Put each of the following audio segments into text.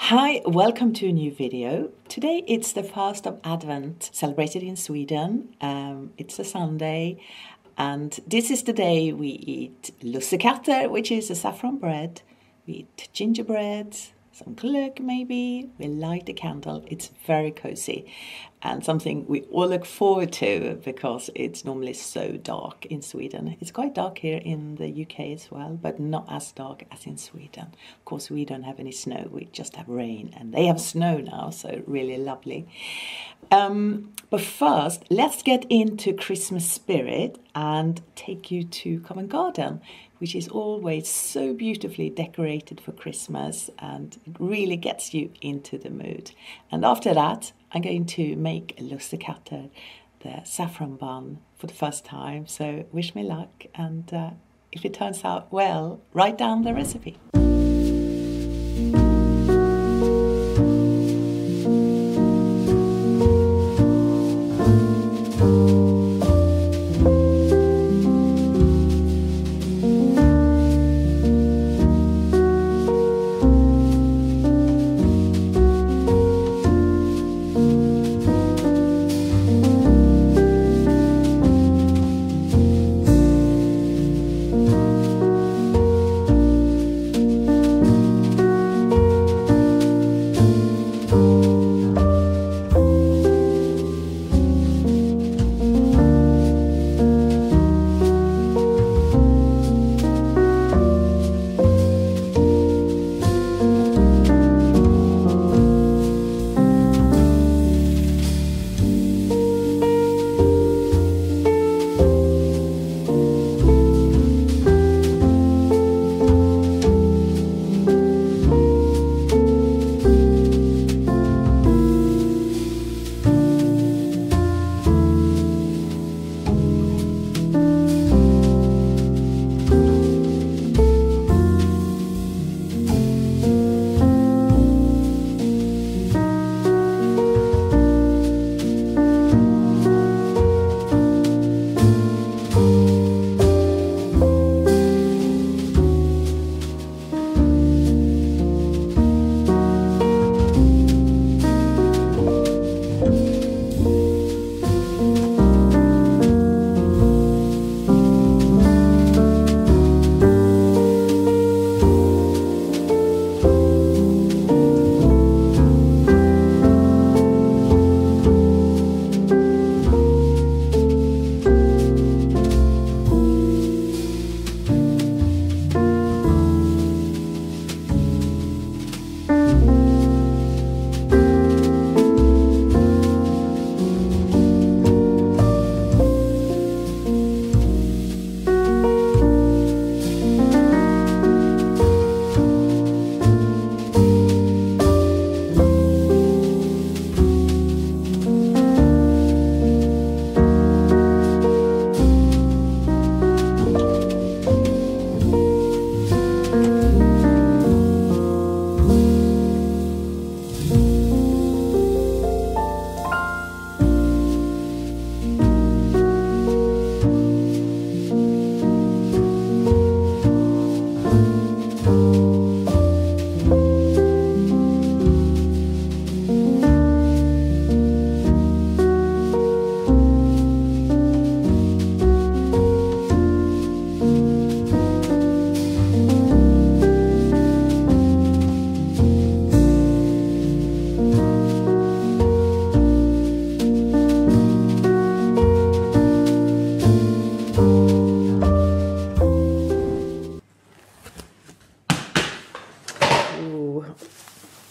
Hi, welcome to a new video. Today it's the 1st of Advent, celebrated in Sweden. It's a Sunday, and this is the day we eat lussekatter, which is a saffron bread. We eat gingerbread, some glögg maybe, we light a candle. It's very cozy and something we all look forward to because it's normally so dark in Sweden. It's quite dark here in the UK as well, but not as dark as in Sweden. Of course, we don't have any snow, we just have rain, and they have snow now, so really lovely. But first, let's get into Christmas spirit and take you to Covent Garden, which is always so beautifully decorated for Christmas, and it really gets you into the mood. And after that, I'm going to make a lussekatter, the saffron bun, for the first time. So wish me luck, and if it turns out well, write down the recipe.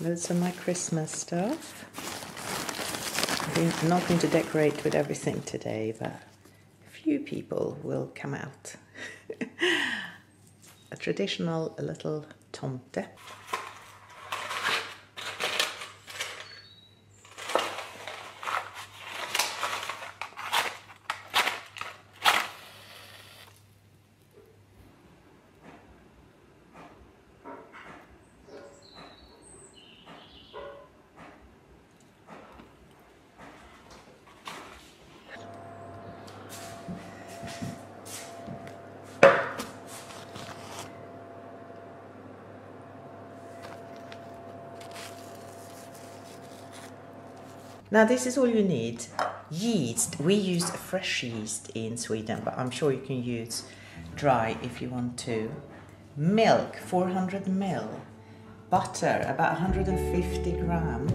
Those are my Christmas stuff. I'm not going to decorate with everything today, but a few people will come out. A traditional little tomte. Now this is all you need. Yeast, we use fresh yeast in Sweden, but I'm sure you can use dry if you want to. Milk, 400 ml. Butter, about 150 gram.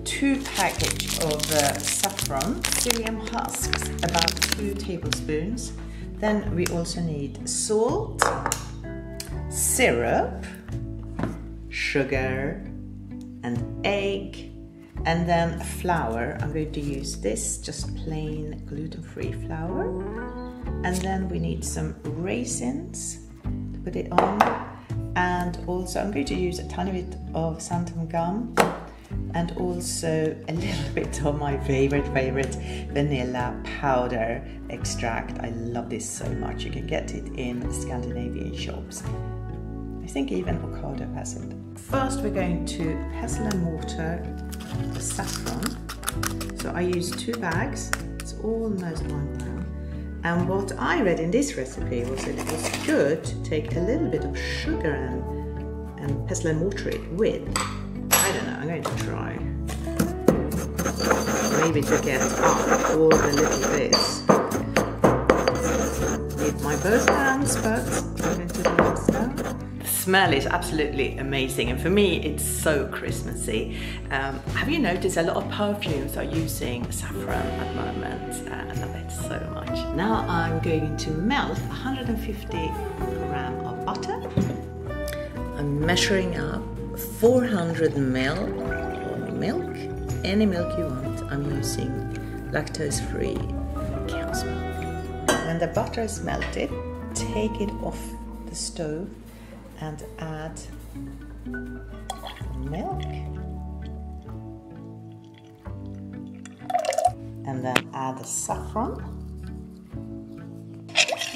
2 packages of saffron. Psyllium husks, about 2 tablespoons. Then we also need salt, syrup, sugar, and egg. And then flour. I'm going to use this, just plain gluten-free flour. And then we need some raisins to put it on. And also I'm going to use a tiny bit of xantham gum. And also a little bit of my favorite vanilla powder extract. I love this so much. You can get it in Scandinavian shops. I think even avocado has it. First we're going to pestle and mortar the saffron. So I use 2 bags, it's almost 1 pound. And what I read in this recipe was that it was good to take a little bit of sugar and pestle and mortar it with. I don't know, I'm going to try. Maybe to get up all the little bits. With my both hands, but I'm going to do this now. The smell is absolutely amazing, and for me it's so Christmassy. Have you noticed a lot of perfumes are using saffron at the moment? I love it so much. Now I'm going to melt 150 gram of butter. I'm measuring up 400 ml of milk, any milk you want. I'm using lactose-free cow's milk. When the butter is melted, take it off the stove and add milk. And then add the saffron.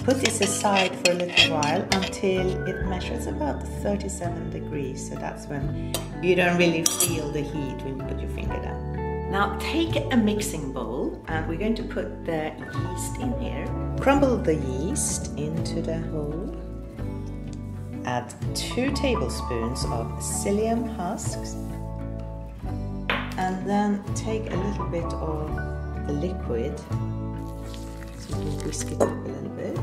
Put this aside for a little while until it measures about 37 degrees. So that's when you don't really feel the heat when you put your finger down. Now take a mixing bowl and we're going to put the yeast in here. Crumble the yeast into the hole. Add 2 tablespoons of psyllium husks. And then take a little bit of the liquid. So you can whisk it up a little bit.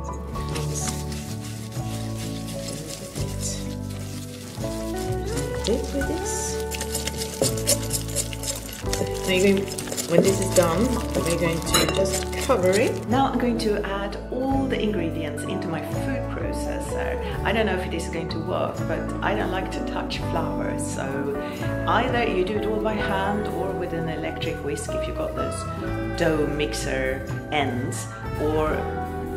So it becomes a bit with this. When this is done, we're going to just cover it. Now I'm going to add all the ingredients into my food processor. I don't know if it is going to work, but I don't like to touch flour, so either you do it all by hand or with an electric whisk if you've got those dough mixer ends, or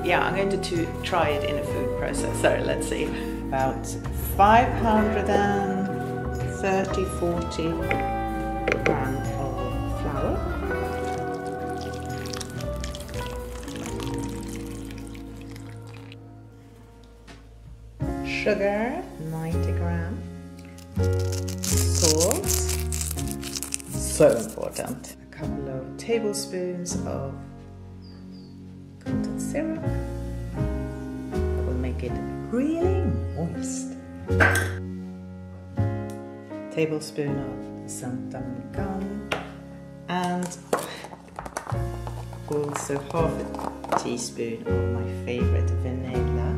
yeah, I'm going to try it in a food processor. Let's see. About 530–40 grams of flour. Sugar, 90 grams. Salt, so important. A couple of tablespoons of cotton syrup. That will make it really moist. Tablespoon of xantham gum. And also half a teaspoon of my favorite vanilla.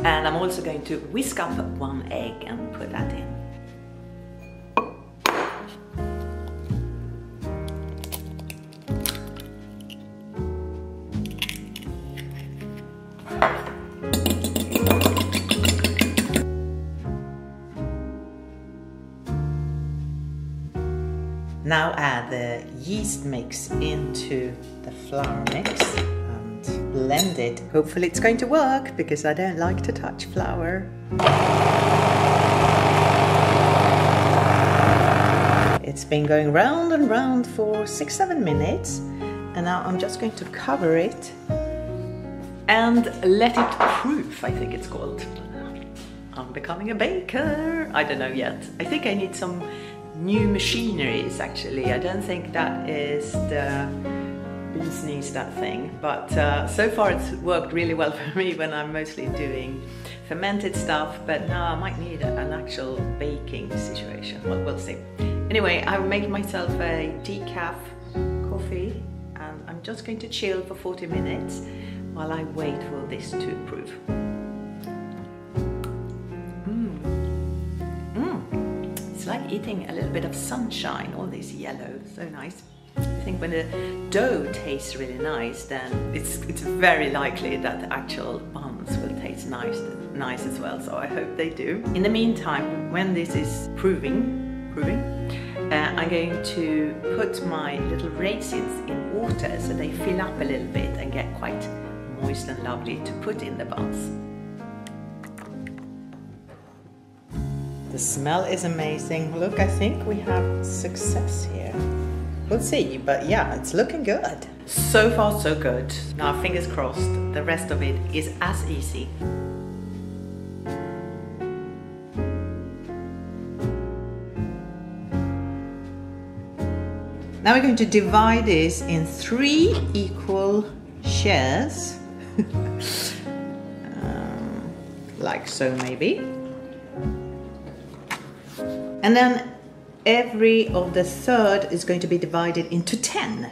And I'm also going to whisk up 1 egg and put that in. Now add the yeast mix into the flour mix and blend it. Hopefully it's going to work because I don't like to touch flour. It's been going round and round for 6–7 minutes, and now I'm just going to cover it and let it proof, I think it's called. I'm becoming a baker. I don't know yet. I think I need some new machineries actually. I don't think that is the bees knees, that thing, but so far it's worked really well for me when I'm mostly doing fermented stuff, but now I might need an actual baking situation. Well, we'll see. Anyway, I made myself a decaf coffee and I'm just going to chill for 40 minutes while I wait for this to prove. It's like eating a little bit of sunshine, all this yellow, so nice. I think when the dough tastes really nice, then it's very likely that the actual buns will taste nice as well, so I hope they do. In the meantime, when this is proving, I'm going to put my little raisins in water so they fill up a little bit and get quite moist and lovely to put in the buns. The smell is amazing. Look, I think we have success here. We'll see, but yeah, it's looking good. So far, so good. Now, fingers crossed, the rest of it is as easy. Now we're going to divide this in 3 equal shares, like so maybe. And then every of the third is going to be divided into 10.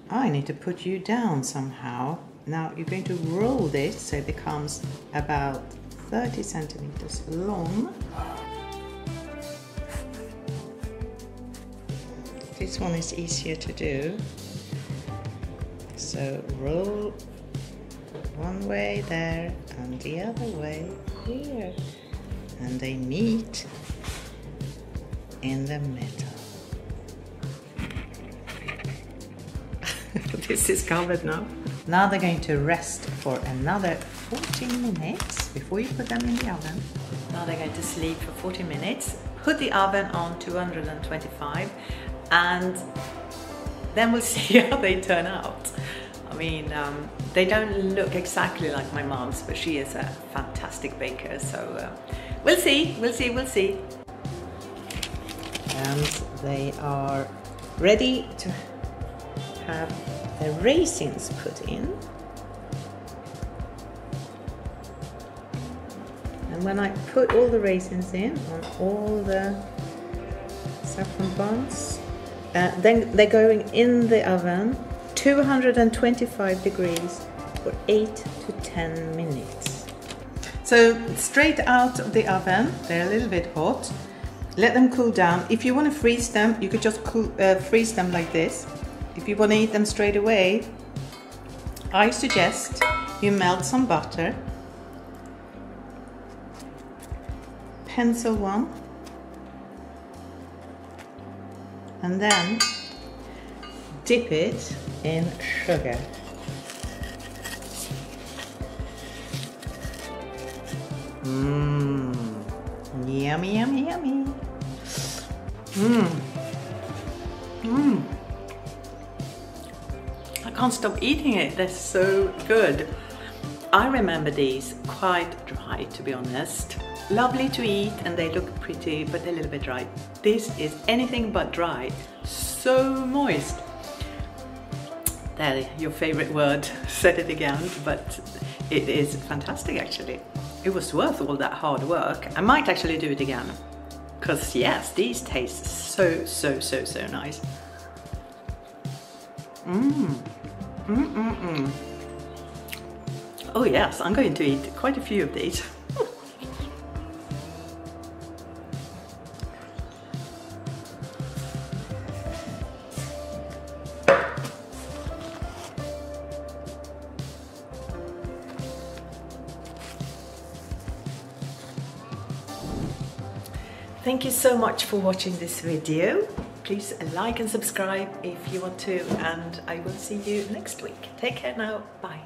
I need to put you down somehow. Now you're going to roll this so it becomes about 30 centimeters long. This one is easier to do. So roll one way there and the other way here. And they meet in the middle. This is covered now. Now they're going to rest for another 14 minutes before you put them in the oven. Now they're going to sleep for 40 minutes. Put the oven on 225 and then we'll see how they turn out. I mean, they don't look exactly like my mom's, but she is a fantastic baker, so we'll see. And they are ready to have the raisins put in. And when I put all the raisins in on all the saffron buns, then they're going in the oven 225 degrees for 8 to 10 minutes. So straight out of the oven, they're a little bit hot. Let them cool down. If you want to freeze them, you could just freeze them like this. If you want to eat them straight away, I suggest you melt some butter, pencil one, and then dip it in sugar. Yummy, yummy, yummy. I can't stop eating it, they're so good. I remember these quite dry, to be honest. Lovely to eat and they look pretty, but they're a little bit dry. This is anything but dry, so moist. There, your favorite word, said it again, but it is fantastic actually. It was worth all that hard work. I might actually do it again, because yes, these taste so nice. Oh yes, I'm going to eat quite a few of these. Thank you so much for watching this video. Please like and subscribe if you want to, and I will see you next week. Take care now. Bye.